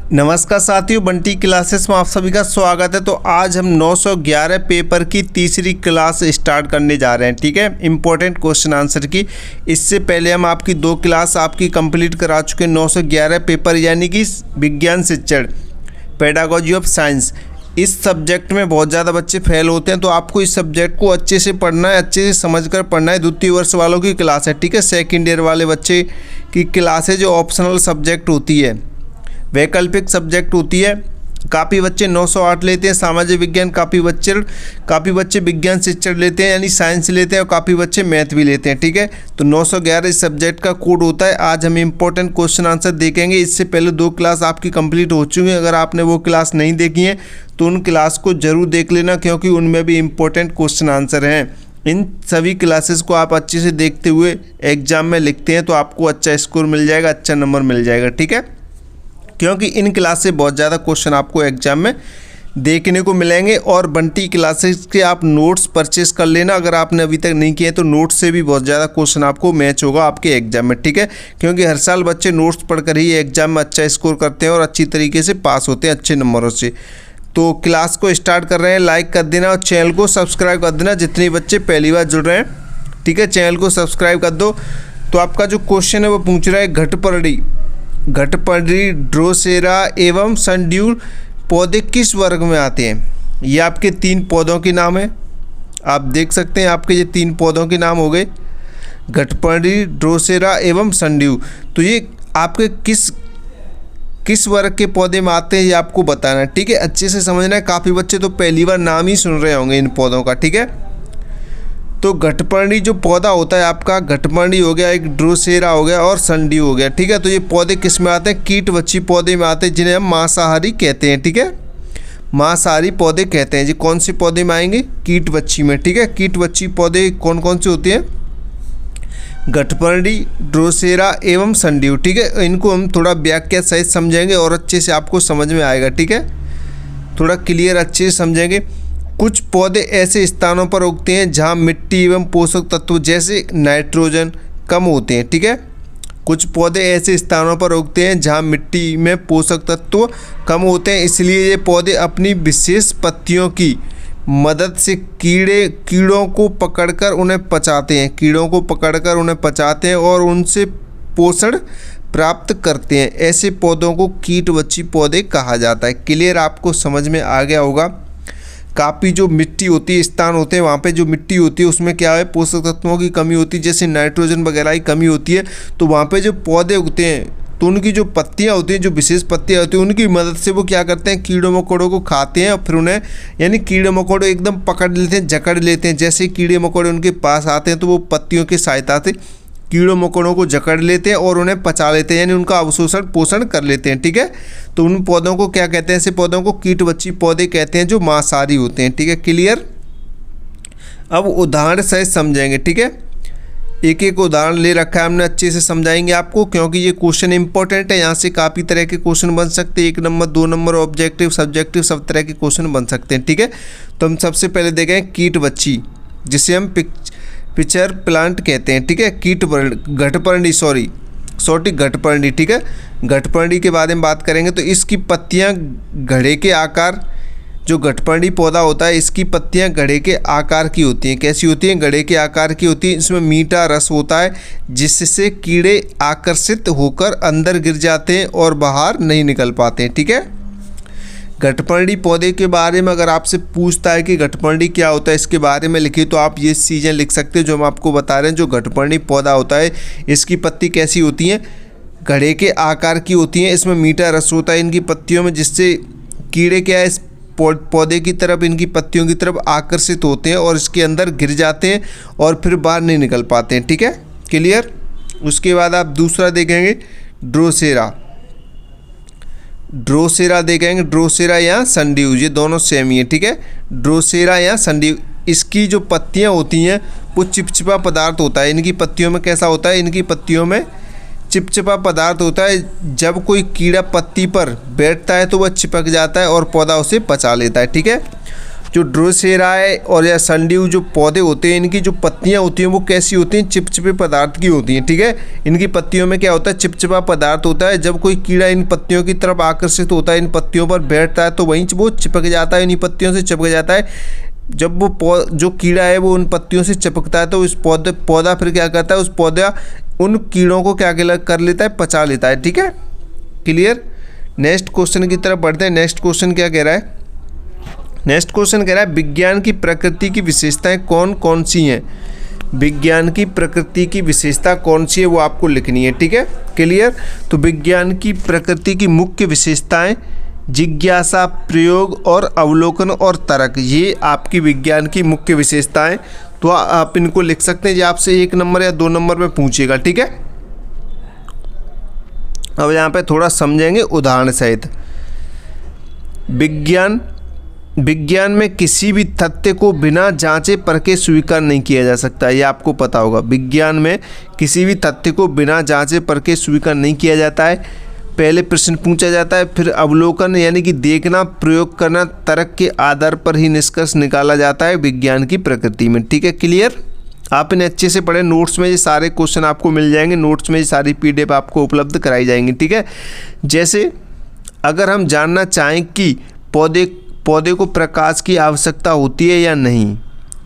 नमस्कार साथियों, बंटी क्लासेस में आप सभी का स्वागत है। तो आज हम 911 पेपर की तीसरी क्लास स्टार्ट करने जा रहे हैं। ठीक है, इम्पोर्टेंट क्वेश्चन आंसर की। इससे पहले हम आपकी 2 क्लास कंप्लीट करा चुके हैं। 911 पेपर यानी कि विज्ञान शिक्षण, पेडागोजी ऑफ साइंस। इस सब्जेक्ट में बहुत ज़्यादा बच्चे फेल होते हैं, तो आपको इस सब्जेक्ट को अच्छे से पढ़ना है, अच्छे से समझकर पढ़ना है। द्वितीय वर्ष वालों की क्लास है। ठीक है, सेकेंड ईयर वाले बच्चे की क्लास है जो ऑप्शनल सब्जेक्ट होती है, वैकल्पिक सब्जेक्ट होती है। काफ़ी बच्चे 908 लेते हैं सामाजिक विज्ञान, काफ़ी बच्चे विज्ञान शिक्षण लेते हैं यानी साइंस लेते हैं, और काफ़ी बच्चे मैथ भी लेते हैं। ठीक है, तो 911 इस सब्जेक्ट का कोड होता है। आज हम इंपॉर्टेंट क्वेश्चन आंसर देखेंगे। इससे पहले 2 क्लास आपकी कंप्लीट हो चुकी हैं। अगर आपने वो क्लास नहीं देखी है तो उन क्लास को जरूर देख लेना, क्योंकि उनमें भी इंपॉर्टेंट क्वेश्चन आंसर हैं। इन सभी क्लासेस को आप अच्छे से देखते हुए एग्जाम में लिखते हैं तो आपको अच्छा स्कोर मिल जाएगा, अच्छा नंबर मिल जाएगा। ठीक है, क्योंकि इन क्लास से बहुत ज़्यादा क्वेश्चन आपको एग्जाम में देखने को मिलेंगे। और बंटी क्लासेस के आप नोट्स परचेस कर लेना, अगर आपने अभी तक नहीं किए तो नोट्स से भी बहुत ज़्यादा क्वेश्चन आपको मैच होगा आपके एग्जाम में। ठीक है, क्योंकि हर साल बच्चे नोट्स पढ़कर ही एग्जाम में अच्छा स्कोर करते हैं और अच्छी तरीके से पास होते हैं अच्छे नंबरों से। तो क्लास को स्टार्ट कर रहे हैं, लाइक कर देना और चैनल को सब्सक्राइब कर देना जितने बच्चे पहली बार जुड़ रहे हैं। ठीक है, चैनल को सब्सक्राइब कर दो। तो आपका जो क्वेश्चन है वो पूछ रहा है, घटपर्णी, ड्रोसेरा एवं संड्यूल पौधे किस वर्ग में आते हैं। ये आपके 3 पौधों के नाम है। आप देख सकते हैं आपके ये 3 पौधों के नाम हो गए, घटपर्णी, ड्रोसेरा एवं संड्यूल। तो ये आपके किस वर्ग के पौधे में आते हैं ये आपको बताना है। ठीक है, अच्छे से समझना है। काफ़ी बच्चे तो पहली बार नाम ही सुन रहे होंगे इन पौधों का। ठीक है, तो घटपर्णी जो पौधा होता है आपका, घटपर्णी हो गया, एक ड्रोसेरा हो गया और संड्यू हो गया। ठीक है, तो ये पौधे किस में आते हैं, कीटवच्छी पौधे में आते हैं, जिन्हें हम मांसाहारी कहते हैं। ठीक है, मांसाहारी पौधे कहते हैं जी। कौन से पौधे में आएंगे, कीटवच्छी में। ठीक है, कीटवच्छी पौधे कौन कौन से होते हैं, घटपर्णी, ड्रोसेरा एवं संड्यू। ठीक है, इनको हम थोड़ा व्याख्या सहित समझेंगे और अच्छे से आपको समझ में आएगा। ठीक है, थोड़ा क्लियर अच्छे से समझेंगे। कुछ पौधे ऐसे स्थानों पर उगते हैं जहां मिट्टी एवं पोषक तत्व जैसे नाइट्रोजन कम होते हैं। ठीक है, कुछ पौधे ऐसे स्थानों पर उगते हैं जहां मिट्टी में पोषक तत्व कम होते हैं, इसलिए ये पौधे अपनी विशेष पत्तियों की मदद से कीड़ों को पकड़कर उन्हें पचाते हैं और उनसे पोषण प्राप्त करते हैं। ऐसे पौधों को कीटवच्छी पौधे कहा जाता है। क्लियर, आपको समझ में आ गया होगा। काफ़ी जो मिट्टी होती है, स्थान होते हैं, वहाँ पे जो मिट्टी होती है उसमें क्या है, पोषक तत्वों की कमी होती है, जैसे नाइट्रोजन वगैरह की कमी होती है। तो वहाँ पे जो पौधे उगते हैं तो उनकी जो पत्तियाँ होती हैं, जो विशेष पत्तियाँ होती हैं, उनकी मदद से वो क्या करते हैं, कीड़ों मकोड़ों को खाते हैं और फिर उन्हें यानी कीड़े मकोड़े एकदम पकड़ लेते हैं, जकड़ लेते हैं। जैसे कीड़े मकोड़े उनके पास आते हैं तो वो पत्तियों की सहायता से कीड़ों मकोड़ों को जकड़ लेते हैं और उन्हें पचा लेते हैं, यानी उनका अवशोषण पोषण कर लेते हैं। ठीक है, तो उन पौधों को क्या कहते हैं, ऐसे पौधों को कीटवच्छी पौधे कहते हैं जो मांसाहारी होते हैं। ठीक है, क्लियर। अब उदाहरण सहित समझेंगे। ठीक है, एक एक उदाहरण ले रखा है हमने, अच्छे से समझाएंगे आपको, क्योंकि ये क्वेश्चन इंपॉर्टेंट है। यहाँ से काफ़ी तरह के क्वेश्चन बन सकते हैं, 1 नंबर 2 नंबर, ऑब्जेक्टिव सब्जेक्टिव सब तरह के क्वेश्चन बन सकते हैं। ठीक है, तो हम सबसे पहले देखें कीटवच्छी, जिसे हम पिचर प्लांट कहते हैं। ठीक है, घटपर्णी। ठीक है, घटपर्णी के बारे में बात करेंगे तो इसकी पत्तियां घड़े के आकार, जो घटपर्णी पौधा होता है इसकी पत्तियां घड़े के आकार की होती हैं। कैसी होती हैं, घड़े के आकार की होती है। इसमें मीठा रस होता है जिससे कीड़े आकर्षित होकर अंदर गिर जाते हैं और बाहर नहीं निकल पाते हैं। ठीक है, घटपर्णी पौधे के बारे में अगर आपसे पूछता है कि घटपर्णी क्या होता है, इसके बारे में लिखिए, तो आप ये चीज़ें लिख सकते हैं जो हम आपको बता रहे हैं। जो घटपर्णी पौधा होता है इसकी पत्ती कैसी होती हैं, घड़े के आकार की होती हैं। इसमें मीठा रस होता है इनकी पत्तियों में, जिससे कीड़े क्या है, इस पौधे की तरफ, इनकी पत्तियों की तरफ आकर्षित होते हैं और इसके अंदर गिर जाते हैं और फिर बाहर नहीं निकल पाते हैं। ठीक है, क्लियर। उसके बाद आप दूसरा देखेंगे, ड्रोसेरा देखेंगे, ड्रोसेरा या संड्यू, ये दोनों सेम ही है। ठीक है, ड्रोसेरा या संड्यू, इसकी जो पत्तियां होती हैं वो चिपचिपा पदार्थ होता है। इनकी पत्तियों में कैसा होता है, इनकी पत्तियों में चिपचिपा पदार्थ होता है। जब कोई कीड़ा पत्ती पर बैठता है तो वह चिपक जाता है और पौधा उसे पचा लेता है। ठीक है, जो ड्रोसेराए और या सनड्यू जो पौधे होते हैं, इनकी जो पत्तियां होती हैं वो कैसी होती हैं, चिपचिपे पदार्थ की होती हैं। ठीक है, इनकी पत्तियों में क्या होता है, चिपचिपा पदार्थ होता है। जब कोई कीड़ा इन पत्तियों की तरफ आकर्षित होता है, इन पत्तियों पर बैठता है, तो वहीं वो चिपक जाता है, इन्हीं पत्तियों से चिपक जाता है। जब वो जो कीड़ा है वो उन पत्तियों से चिपकता है, तो उस पौधा फिर क्या करता है, उस पौधा उन कीड़ों को क्या कर लेता है, पचा लेता है। ठीक है, क्लियर। नेक्स्ट क्वेश्चन की तरफ बढ़ते हैं। नेक्स्ट क्वेश्चन क्या कह रहा है, नेक्स्ट क्वेश्चन कह रहा है विज्ञान की प्रकृति की विशेषताएं कौन कौन सी हैं। विज्ञान की प्रकृति की विशेषता कौन सी है वो आपको लिखनी है। ठीक है, क्लियर। तो विज्ञान की प्रकृति की मुख्य विशेषताएं जिज्ञासा, प्रयोग और अवलोकन और तर्क, ये आपकी विज्ञान की मुख्य विशेषताएं। तो आप इनको लिख सकते हैं, ये आपसे 1 नंबर या 2 नंबर में पूछेगा। ठीक है, अब यहाँ पे थोड़ा समझेंगे उदाहरण सहित। विज्ञान में किसी भी तथ्य को बिना जांचे परखे स्वीकार नहीं किया जा सकता, ये आपको पता होगा। विज्ञान में किसी भी तथ्य को बिना जांचे परखे स्वीकार नहीं किया जाता है। पहले प्रश्न पूछा जाता है, फिर अवलोकन यानी कि देखना, प्रयोग करना, तर्क के आधार पर ही निष्कर्ष निकाला जाता है विज्ञान की प्रकृति में। ठीक है, क्लियर। आप इन्हें अच्छे से पढ़ें, नोट्स में ये सारे क्वेश्चन आपको मिल जाएंगे, नोट्स में ये सारी PDF आपको उपलब्ध कराई जाएंगी। ठीक है, जैसे अगर हम जानना चाहें कि पौधे को प्रकाश की आवश्यकता होती है या नहीं,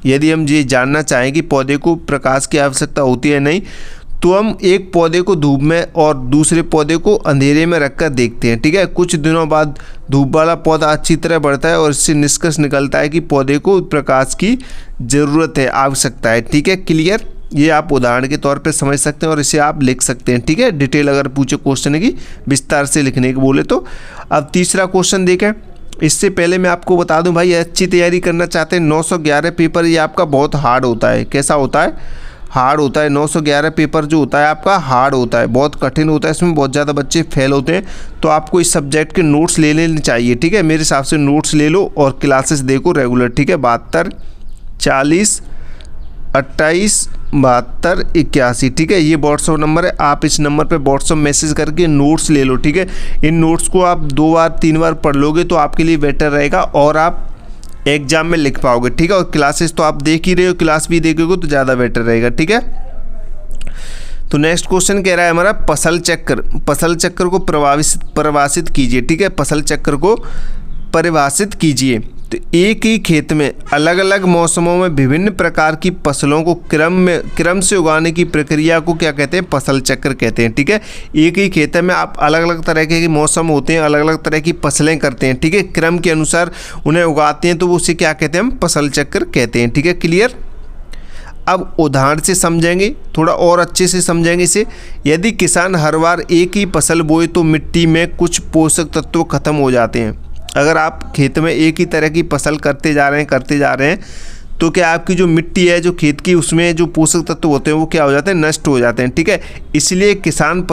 यदि हम ये जानना चाहें कि पौधे को प्रकाश की आवश्यकता होती है नहीं, तो हम एक पौधे को धूप में और दूसरे पौधे को अंधेरे में रखकर देखते हैं। ठीक है, कुछ दिनों बाद धूप वाला पौधा अच्छी तरह बढ़ता है और इससे निष्कर्ष निकलता है कि पौधे को प्रकाश की ज़रूरत है, आवश्यकता है। ठीक है, क्लियर। ये आप उदाहरण के तौर पे समझ सकते हैं और इसे आप लिख सकते हैं। ठीक है, डिटेल अगर पूछे क्वेश्चन की विस्तार से लिखने को बोले तो। अब तीसरा क्वेश्चन देखें। इससे पहले मैं आपको बता दूं भाई, अच्छी तैयारी करना चाहते हैं 911 पेपर ये आपका बहुत हार्ड होता है। कैसा होता है, हार्ड होता है। 911 पेपर जो होता है आपका हार्ड होता है, बहुत कठिन होता है, इसमें बहुत ज़्यादा बच्चे फेल होते हैं। तो आपको इस सब्जेक्ट के नोट्स ले लेने चाहिए। ठीक है, मेरे हिसाब से नोट्स ले लो और क्लासेस देखो रेगुलर। ठीक है, 72 40 28 72 81। ठीक है, ये व्हाट्सअप नंबर है, आप इस नंबर पे व्हाट्सअप मैसेज करके नोट्स ले लो। ठीक है, इन नोट्स को आप 2 बार 3 बार पढ़ लोगे तो आपके लिए बेटर रहेगा और आप एग्जाम में लिख पाओगे। ठीक है, और क्लासेस तो आप देख ही रहे हो, क्लास भी देखोगे तो ज़्यादा बेटर रहेगा। ठीक है, तो नेक्स्ट क्वेश्चन कह रहा है हमारा फसल चक्र को परिभाषित कीजिए। ठीक है, फसल चक्र को परिभाषित कीजिए। तो एक ही खेत में अलग अलग मौसमों में विभिन्न प्रकार की फसलों को क्रम से उगाने की प्रक्रिया को क्या कहते हैं, फसल चक्र कहते हैं। ठीक है, एक ही खेत में आप अलग अलग तरह के मौसम होते हैं, अलग अलग तरह की फसलें करते हैं। ठीक है, क्रम के अनुसार उन्हें उगाते हैं, तो वो उसे क्या कहते हैं, हम फसल चक्र कहते हैं। ठीक है, क्लियर। अब उदाहरण से समझेंगे, थोड़ा और अच्छे से समझेंगे इसे। यदि किसान हर बार एक ही फसल बोए तो मिट्टी में कुछ पोषक तत्व खत्म हो जाते हैं। अगर आप खेत में एक ही तरह की फसल करते जा रहे हैं तो क्या आपकी जो मिट्टी है जो खेत की, उसमें जो पोषक तत्व होते हैं वो क्या हो जाते हैं, नष्ट हो जाते हैं। ठीक है, इसलिए किसान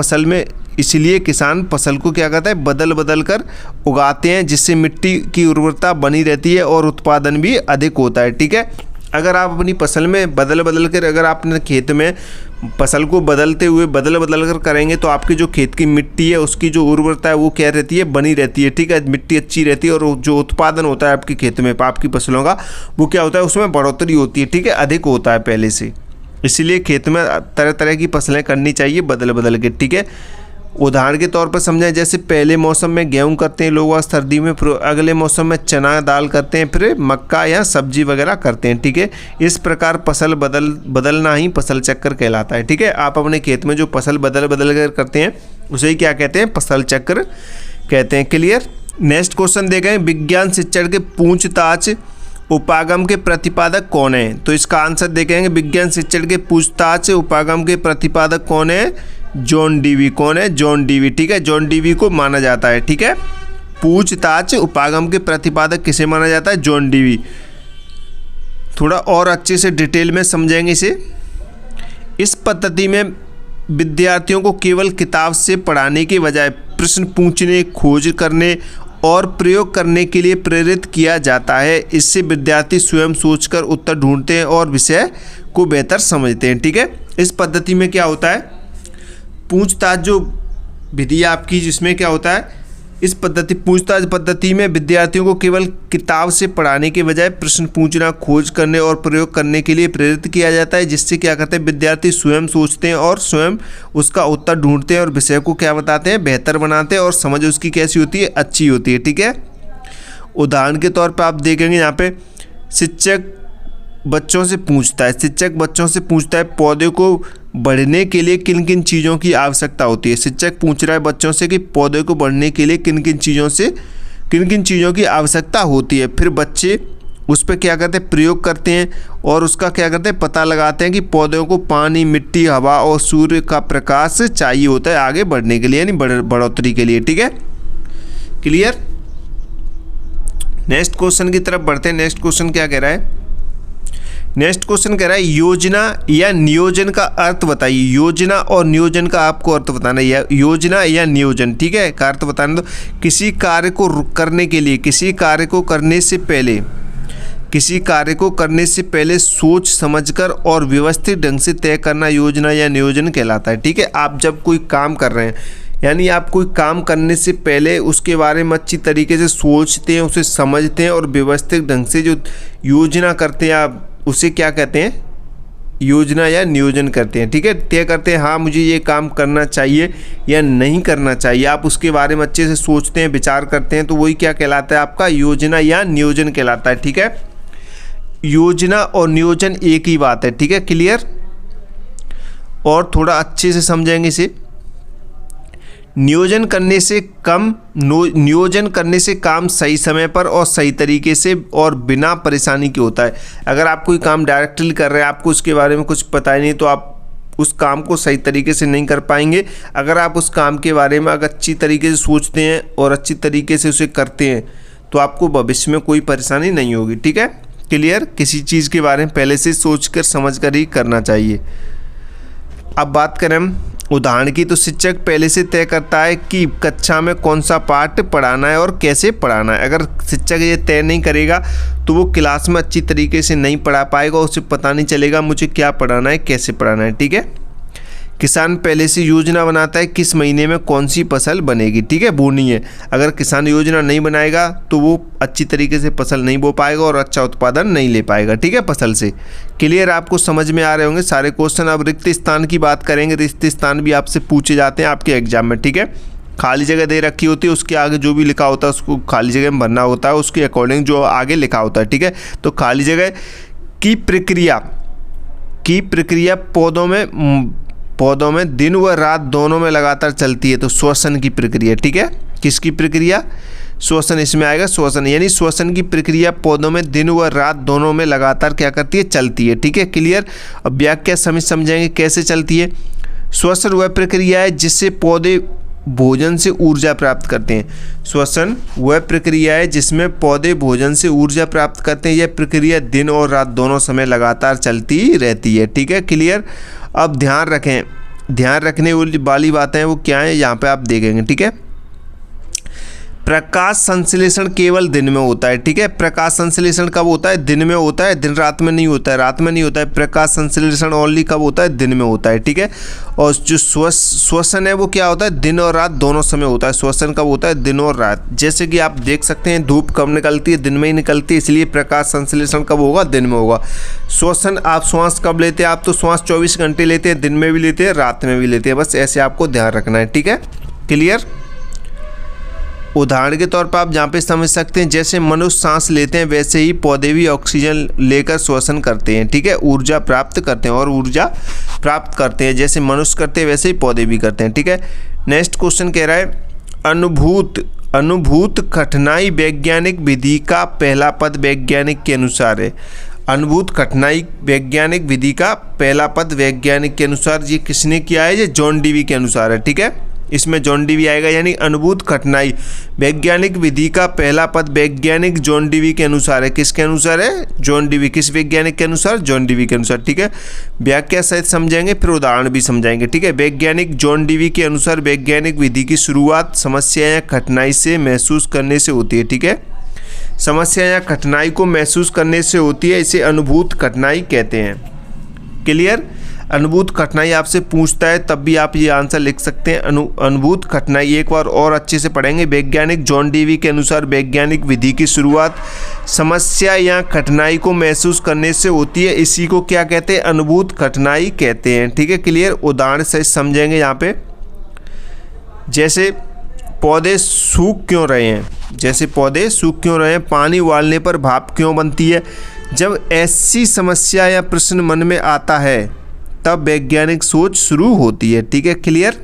फसल को क्या करता है, बदल कर उगाते हैं, जिससे मिट्टी की उर्वरता बनी रहती है और उत्पादन भी अधिक होता है। ठीक है, अगर आप अपनी फसल में बदल कर, अगर आपने खेत में फसल को बदल कर करेंगे तो आपकी जो खेत की मिट्टी है उसकी जो उर्वरता है वो क्या रहती है, बनी रहती है। ठीक है, मिट्टी अच्छी रहती है और जो उत्पादन होता है आपके खेत में आपकी फसलों का वो क्या होता है, उसमें बढ़ोतरी होती है। ठीक है, अधिक होता है पहले से। इसलिए खेत में तरह तरह की फसलें करनी चाहिए बदल के। ठीक है, उदाहरण के तौर पर समझें, जैसे पहले मौसम में गेहूं करते हैं लोग, सर्दी में, फिर अगले मौसम में चना दाल करते हैं, फिर मक्का या सब्जी वगैरह करते हैं। ठीक है, इस प्रकार फसल बदलना ही फसल चक्र कहलाता है। ठीक है, आप अपने खेत में जो फसल बदल कर करते हैं उसे ही क्या कहते हैं, फसल चक्र कहते हैं। क्लियर। नेक्स्ट क्वेश्चन देखें, विज्ञान शिक्षण के पूछताछ उपागम के प्रतिपादक कौन है। तो इसका आंसर देखेंगे, विज्ञान शिक्षण के पूछताछ उपागम के प्रतिपादक कौन है, जॉन डीवी। कौन है, जॉन डीवी। ठीक है, जॉन डीवी को माना जाता है। ठीक है, पूछताछ उपागम के प्रतिपादक किसे माना जाता है, जॉन डीवी। थोड़ा और अच्छे से डिटेल में समझेंगे इसे। इस पद्धति में विद्यार्थियों को केवल किताब से पढ़ाने के बजाय प्रश्न पूछने, खोज करने और प्रयोग करने के लिए प्रेरित किया जाता है। इससे विद्यार्थी स्वयं सोचकर उत्तर ढूंढते हैं और विषय को बेहतर समझते हैं। ठीक है, इस पद्धति में क्या होता है, पूछताछ जो विधि आपकी, जिसमें क्या होता है, इस पद्धति पूछताछ पद्धति में विद्यार्थियों को केवल किताब से पढ़ाने के बजाय प्रश्न पूछना, खोज करने और प्रयोग करने के लिए प्रेरित किया जाता है, जिससे क्या करते हैं विद्यार्थी स्वयं सोचते हैं और स्वयं उसका उत्तर ढूंढते हैं और विषय को क्या बताते हैं, बेहतर बनाते हैं और समझ उसकी कैसी होती है, अच्छी होती है। ठीक है, उदाहरण के तौर पर आप देखेंगे यहाँ पे शिक्षक बच्चों से पूछता है पौधे को बढ़ने के लिए किन किन चीज़ों की आवश्यकता होती है। शिक्षक पूछ रहा है बच्चों से कि पौधे को बढ़ने के लिए किन किन चीज़ों की आवश्यकता होती है। फिर बच्चे उस पर क्या करते हैं, प्रयोग करते हैं और उसका क्या करते हैं, पता लगाते हैं कि पौधों को पानी, मिट्टी, हवा और सूर्य का प्रकाश चाहिए होता है आगे बढ़ने के लिए, यानी बढ़ोतरी के लिए। ठीक है, क्लियर। नेक्स्ट क्वेश्चन की तरफ बढ़ते हैं। नेक्स्ट क्वेश्चन क्या कह रहा है, नेक्स्ट क्वेश्चन कह रहा है योजना या नियोजन का अर्थ बताइए। योजना और नियोजन का आपको अर्थ बताना है, योजना या नियोजन। ठीक है, का अर्थ बताना। तो किसी कार्य को करने के लिए, किसी कार्य को करने से पहले सोच समझकर और व्यवस्थित ढंग से तय करना योजना या नियोजन कहलाता है। ठीक है, आप जब कोई काम कर रहे हैं, यानी आप कोई काम करने से पहले उसके बारे में अच्छी तरीके से सोचते हैं, उसे समझते हैं और व्यवस्थित ढंग से जो योजना करते हैं आप उसे क्या कहते हैं, योजना या नियोजन करते हैं। ठीक है, तय करते हैं हाँ मुझे ये काम करना चाहिए या नहीं करना चाहिए, आप उसके बारे में अच्छे से सोचते हैं, विचार करते हैं, तो वही क्या कहलाता है, आपका योजना या नियोजन कहलाता है। ठीक है, योजना और नियोजन एक ही बात है। ठीक है, क्लियर। और थोड़ा अच्छे से समझेंगे इसे। नियोजन करने से काम सही समय पर और सही तरीके से और बिना परेशानी के होता है। अगर आप कोई काम डायरेक्टली कर रहे हैं, आपको उसके बारे में कुछ पता ही नहीं, तो आप उस काम को सही तरीके से नहीं कर पाएंगे। अगर आप उस काम के बारे में अगर अच्छी तरीके से सोचते हैं और अच्छी तरीके से उसे करते हैं तो आपको भविष्य में कोई परेशानी नहीं होगी। ठीक है, क्लियर। किसी चीज़ के बारे में पहले से सोचकर समझकर ही करना चाहिए। अब बात करें हम उदाहरण की, तो शिक्षक पहले से तय करता है कि कक्षा में कौन सा पाठ पढ़ाना है और कैसे पढ़ाना है। अगर शिक्षक ये तय नहीं करेगा तो वो क्लास में अच्छी तरीके से नहीं पढ़ा पाएगा, उसे पता नहीं चलेगा मुझे क्या पढ़ाना है, कैसे पढ़ाना है। ठीक है, किसान पहले से योजना बनाता है किस महीने में कौन सी फसल बनेगी। ठीक है, बोनी है। अगर किसान योजना नहीं बनाएगा तो वो अच्छी तरीके से फसल नहीं बो पाएगा और अच्छा उत्पादन नहीं ले पाएगा। ठीक है, फसल से। क्लियर, आपको समझ में आ रहे होंगे सारे क्वेश्चन। अब रिक्त स्थान की बात करेंगे। रिक्त स्थान भी आपसे पूछे जाते हैं आपके एग्जाम में। ठीक है, खाली जगह दे रखी होती है, उसके आगे जो भी लिखा होता है उसको खाली जगह में भरना होता है, उसके अकॉर्डिंग जो आगे लिखा होता है। ठीक है, तो खाली जगह की प्रक्रिया पौधों में दिन व रात दोनों में लगातार चलती है। तो श्वसन की प्रक्रिया। ठीक है, किसकी प्रक्रिया, श्वसन इसमें आएगा। श्वसन यानी श्वसन की प्रक्रिया पौधों में दिन व रात दोनों में लगातार क्या करती है, चलती है। ठीक है, क्लियर। अब व्याख्या समझेंगे कैसे चलती है। श्वसन वह प्रक्रिया है जिससे पौधे भोजन से ऊर्जा प्राप्त करते हैं। श्वसन वह प्रक्रिया है जिसमें पौधे भोजन से ऊर्जा प्राप्त करते हैं। यह प्रक्रिया दिन और रात दोनों समय लगातार चलती रहती है। ठीक है, क्लियर। अब ध्यान रखने वाली बातें वो क्या है यहाँ पे आप देखेंगे। ठीक है, प्रकाश संश्लेषण केवल दिन में होता है। ठीक है, प्रकाश संश्लेषण कब होता है, दिन में होता है, दिन रात में नहीं होता है, रात में नहीं होता है। प्रकाश संश्लेषण ओनली कब होता है, दिन में होता है। ठीक है, और जो श्वसन है वो क्या होता है, दिन और रात दोनों समय होता है। श्वसन कब होता है, दिन और रात। जैसे कि आप देख सकते हैं धूप कब निकलती है, दिन में ही निकलती है, इसलिए प्रकाश संश्लेषण कब होगा, दिन में होगा। श्वसन आप श्वास कब लेते हैं, आप तो श्वास 24 घंटे लेते हैं, दिन में भी लेते हैं, रात में भी लेते हैं। बस ऐसे आपको ध्यान रखना है। ठीक है, क्लियर। उदाहरण के तौर पर आप जहाँ पे समझ सकते हैं, जैसे मनुष्य सांस लेते हैं वैसे ही पौधे भी ऑक्सीजन लेकर श्वसन करते हैं। ठीक है, ऊर्जा प्राप्त करते हैं और ऊर्जा प्राप्त करते हैं। जैसे मनुष्य करते हैं वैसे ही पौधे भी करते हैं। ठीक है, नेक्स्ट क्वेश्चन कह रहा है अनुभूत कठिनाई वैज्ञानिक विधि का पहला पद वैज्ञानिक के अनुसार है। अनुभूत कठिनाई वैज्ञानिक विधि का पहला पद वैज्ञानिक के अनुसार, ये किसने किया है, ये जॉन डीवी के अनुसार है। ठीक है, इसमें जॉन डीवी आएगा, यानी अनुभूत कठिनाई वैज्ञानिक विधि का पहला पद वैज्ञानिक जॉन डीवी के अनुसार है। किसके अनुसार है, जॉन डीवी। किस वैज्ञानिक के अनुसार, जॉन डीवी के अनुसार। ठीक है, व्याख्या सहित समझेंगे, फिर उदाहरण भी समझाएंगे। ठीक है, वैज्ञानिक जॉन डीवी के अनुसार वैज्ञानिक विधि की शुरुआत समस्या या कठिनाई से महसूस करने से होती है। ठीक है, समस्या या कठिनाई को महसूस करने से होती है, इसे अनुभूत कठिनाई कहते हैं। क्लियर। अनुभूत कठिनाई आपसे पूछता है तब भी आप ये आंसर लिख सकते हैं। अनुभूत कठिनाई एक बार और अच्छे से पढ़ेंगे। वैज्ञानिक जॉन डीवी के अनुसार वैज्ञानिक विधि की शुरुआत समस्या या कठिनाई को महसूस करने से होती है, इसी को क्या कहते हैं? अनुभूत कठिनाई कहते हैं। ठीक है, क्लियर। उदाहरण से समझेंगे यहाँ पे, जैसे पौधे सूख क्यों रहे हैं, जैसे पौधे सूख क्यों रहे हैं, पानी उबालने पर भाप क्यों बनती है। जब ऐसी समस्या या प्रश्न मन में आता है तब वैज्ञानिक सोच शुरू होती है। ठीक है, क्लियर।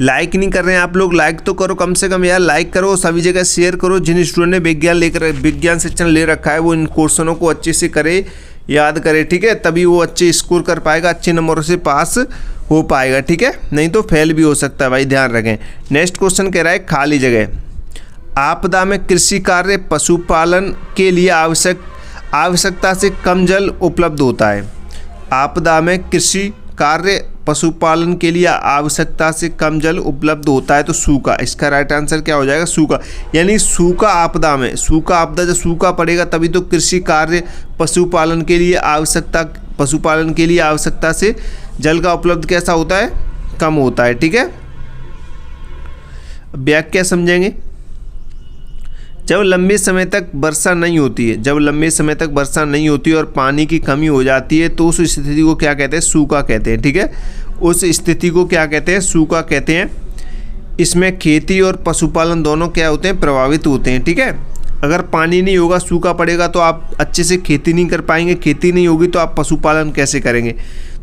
लाइक नहीं कर रहे हैं आप लोग, लाइक तो करो कम से कम यार, लाइक करो, सभी जगह शेयर करो। जिन स्टूडेंट ने विज्ञान सेक्शन ले रखा है वो इन क्वेश्चनों को अच्छे से करे, याद करे। ठीक है, तभी वो अच्छे स्कोर कर पाएगा, अच्छे नंबरों से पास हो पाएगा। ठीक है, नहीं तो फेल भी हो सकता है भाई, ध्यान रखें। नेक्स्ट क्वेश्चन कह रहा है खाली जगह। आपदा में कृषि कार्य पशुपालन के लिए आवश्यकता से कम जल उपलब्ध होता है। आपदा में कृषि कार्य पशुपालन के लिए आवश्यकता से कम जल उपलब्ध होता है, तो सूखा। इसका राइट आंसर क्या हो जाएगा? सूखा। यानी सूखा आपदा में, सूखा आपदा जब सूखा पड़ेगा तभी तो कृषि कार्य पशुपालन के लिए आवश्यकता से जल का उपलब्ध कैसा होता है? कम होता है। ठीक है, व्याख्या समझेंगे। जब लंबे समय तक वर्षा नहीं होती है, और पानी की कमी हो जाती है तो उस स्थिति को क्या कहते हैं? सूखा कहते हैं। ठीक है, उस स्थिति को क्या कहते हैं? सूखा कहते हैं। इसमें खेती और पशुपालन दोनों क्या होते हैं? प्रभावित होते हैं। ठीक है, अगर पानी नहीं होगा, सूखा पड़ेगा तो आप अच्छे से खेती नहीं कर पाएंगे, खेती नहीं होगी तो आप पशुपालन कैसे करेंगे?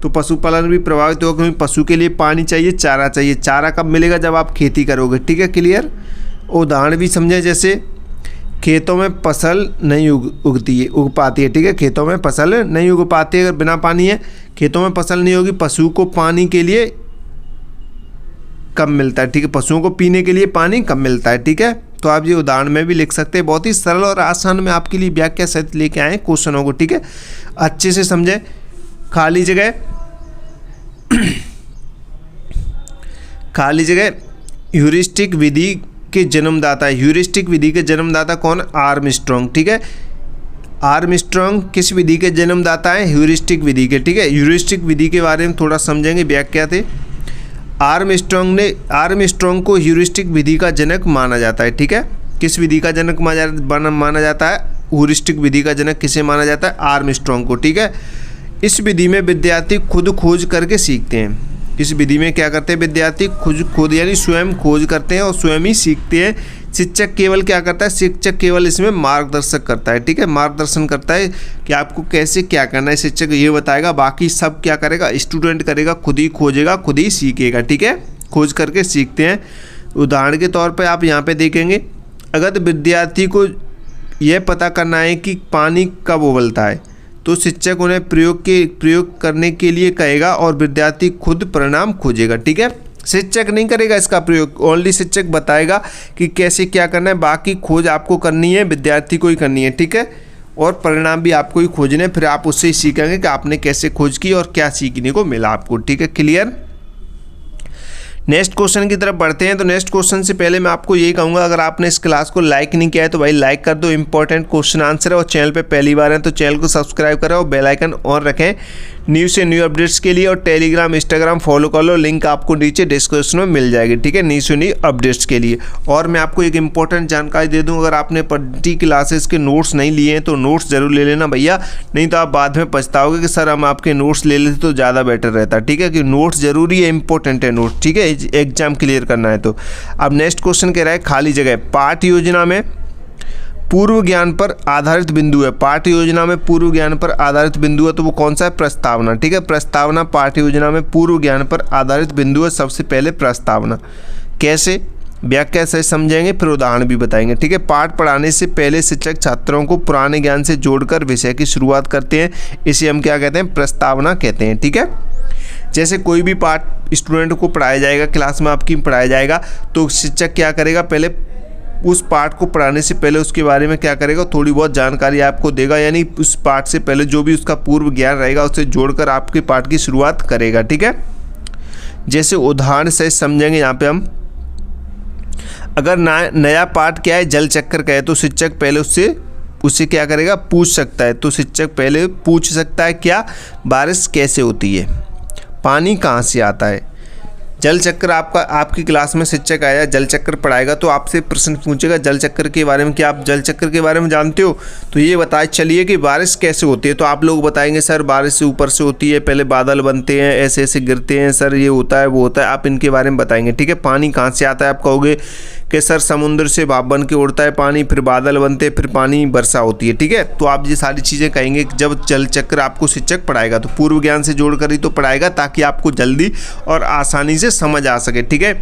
तो पशुपालन भी प्रभावित होगा, क्योंकि पशु के लिए पानी चाहिए, चारा चाहिए। चारा कब मिलेगा? जब आप खेती करोगे। ठीक है, क्लियर। उदाहरण भी समझें, जैसे खेतों में फसल नहीं उग पाती है। ठीक है, खेतों में फसल नहीं उग पाती है, अगर बिना पानी है खेतों में फसल नहीं होगी। पशु को पानी के लिए कम मिलता है। ठीक है, पशुओं को पीने के लिए पानी कम मिलता है। ठीक है, तो आप ये उदाहरण में भी लिख सकते हैं। बहुत ही सरल और आसान में आपके लिए व्याख्या सहित लेके आए क्वेश्चनों को। ठीक है, अच्छे से समझें। खाली जगह ह्यूरिस्टिक विधि के जन्मदाता है। ह्यूरिस्टिक विधि के जन्मदाता कौन? आर्मस्ट्रॉन्ग। ठीक है, आर्मस्ट्रॉन्ग किस विधि के जन्मदाता है? ह्यूरिस्टिक विधि के। ठीक है, ह्यूरिस्टिक विधि के बारे में थोड़ा समझेंगे, व्याख्या थे। आर्मस्ट्रॉन्ग को ह्यूरिस्टिक विधि का जनक माना जाता है। ठीक है, किस विधि का जनक माना जाता है? ह्यूरिस्टिक विधि का जनक किसे माना जाता है? आर्मस्ट्रॉन्ग को। ठीक है, इस विधि में विद्यार्थी खुद खोज करके सीखते हैं। इस विधि में क्या करते हैं? विद्यार्थी खुद यानी स्वयं खोज करते हैं और स्वयं ही सीखते हैं। शिक्षक केवल क्या करता है? शिक्षक केवल इसमें मार्गदर्शक करता है। ठीक है, मार्गदर्शन करता है कि आपको कैसे क्या करना है, शिक्षक ये बताएगा, बाकी सब क्या करेगा? स्टूडेंट करेगा, खुद ही खोजेगा, खुद ही सीखेगा। ठीक है, खोज करके सीखते हैं। उदाहरण के तौर पर आप यहाँ पे देखेंगे, अगर विद्यार्थी को यह पता करना है कि पानी कब उबलता है तो शिक्षक उन्हें प्रयोग करने के लिए कहेगा और विद्यार्थी खुद परिणाम खोजेगा। ठीक है, शिक्षक नहीं करेगा इसका प्रयोग, ओनली शिक्षक बताएगा कि कैसे क्या करना है, बाकी खोज आपको करनी है, विद्यार्थी को ही करनी है। ठीक है, और परिणाम भी आपको ही खोजने, फिर आप उससे ही सीखेंगे कि आपने कैसे खोज की और क्या सीखने को मिला आपको। ठीक है, क्लियर। नेक्स्ट क्वेश्चन की तरफ बढ़ते हैं। तो नेक्स्ट क्वेश्चन से पहले मैं आपको यही कहूँगा, अगर आपने इस क्लास को लाइक नहीं किया है तो भाई लाइक कर दो, इंपॉर्टेंट क्वेश्चन आंसर है। और चैनल पे पहली बार है तो चैनल को सब्सक्राइब करें और बेल आइकन ऑन रखें न्यू से न्यू अपडेट्स के लिए। और टेलीग्राम इंस्टाग्राम फॉलो कर लो, लिंक आपको नीचे डिस्क्रिप्शन में मिल जाएगी। ठीक है, न्यू से न्यू अपडेट्स के लिए। और मैं आपको एक इंपॉर्टेंट जानकारी दे दूँ, अगर आपने पढ़ती क्लासेस के नोट्स नहीं लिए हैं तो नोट्स जरूर ले लेना भैया, नहीं तो आप बाद में पछताओगे कि सर हम आपके नोट्स ले लेते तो ज़्यादा बेटर रहता। ठीक है, कि नोट्स जरूरी है, इंपॉर्टेंट है नोट्स। ठीक है, एग्जाम क्लियर करना है तो। अब नेक्स्ट क्वेश्चन कह रहा है खाली जगह। पाठ योजना में पूर्व ज्ञान पर आधारित बिंदु है। पाठ योजना में पूर्व ज्ञान पर आधारित बिंदु है तो वो कौन सा है? प्रस्तावना। ठीक है, प्रस्तावना पाठ योजना में पूर्व ज्ञान पर आधारित बिंदु है। सबसे पहले प्रस्तावना कैसे, व्याख्या से समझेंगे, फिर उदाहरण भी बताएंगे। ठीक है, पाठ पढ़ाने से पहले शिक्षक छात्रों को पुराने ज्ञान से जोड़कर विषय की शुरुआत करते हैं, इसे हम क्या कहते हैं? प्रस्तावना कहते हैं। ठीक है, जैसे कोई भी पाठ स्टूडेंट को पढ़ाया जाएगा, क्लास में आपकी पढ़ाया जाएगा, तो शिक्षक क्या करेगा? पहले उस पाठ को पढ़ाने से पहले उसके बारे में क्या करेगा? थोड़ी बहुत जानकारी आपको देगा, यानी उस पाठ से पहले जो भी उसका पूर्व ज्ञान रहेगा उससे जोड़कर आपके पाठ की शुरुआत करेगा। ठीक है, जैसे उदाहरण से समझेंगे यहाँ पे हम, अगर नया पाठ क्या है? जल चक्कर का है, तो शिक्षक पहले उससे उससे क्या करेगा, पूछ सकता है। तो शिक्षक पहले पूछ सकता है क्या, बारिश कैसे होती है, पानी कहाँ से आता है। जल चक्र आपकी क्लास में शिक्षक आया, जल चक्र पढ़ाएगा तो आपसे प्रश्न पूछेगा जल चक्र के बारे में, क्या आप जल चक्र के बारे में जानते हो। तो ये बताए चलिए कि बारिश कैसे होती है। तो आप लोग बताएंगे सर बारिश से ऊपर से होती है, पहले बादल बनते हैं, ऐसे ऐसे गिरते हैं, सर ये होता है वो होता है, आप इनके बारे में बताएंगे। ठीक है, पानी कहाँ से आता है, आप कहोगे कि सर समुद्र से भाप बन के उड़ता है पानी, फिर बादल बनते हैं, फिर पानी वर्षा होती है। ठीक है, तो आप ये सारी चीज़ें कहेंगे जब जल चक्र आपको शिक्षक पढ़ाएगा। तो पूर्व ज्ञान से जोड़कर ही तो पढ़ाएगा ताकि आपको जल्दी और आसानी से समझ आ सके। ठीक है,